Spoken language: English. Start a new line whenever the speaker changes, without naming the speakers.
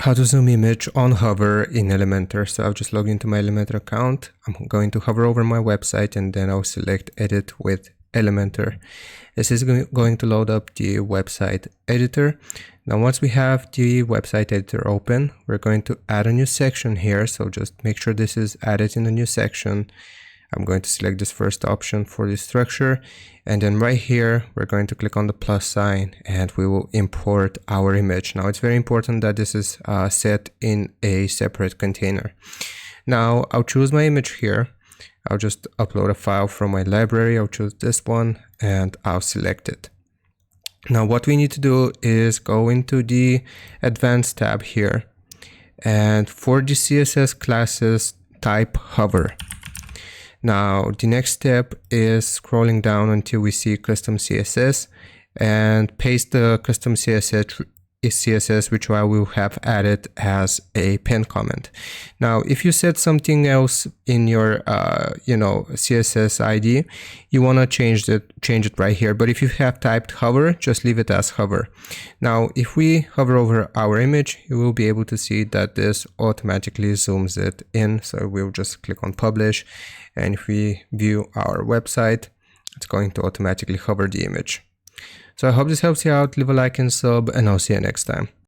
how to zoom image on hover in Elementor. So I've just logged into my Elementor account. I'm going to hover over my website and then I'll select edit with Elementor. This is going to load up the website editor. Now once we have the website editor open, we're going to add a new section here. So just make sure this is added in the new section. I'm going to select this first option for the structure, and then right here we're going to click on the plus sign and we will import our image. Now it's very important that this is set in a separate container. Now I'll choose my image here. I'll just upload a file from my library. I'll choose this one and I'll select it. Now what we need to do is go into the advanced tab here, and for the CSS classes, type hover. Now the next step is scrolling down until we see custom CSS and paste the custom CSS which I will have added as a pen comment. Now if you set something else in your CSS ID, you want to change it right here, but if you have typed hover, just leave it as hover. Now if we hover over our image, you will be able to see that this automatically zooms it in. So we'll just click on publish, and if we view our website, it's going to automatically hover the image. So I hope this helps you out. Leave a like and sub, and I'll see you next time.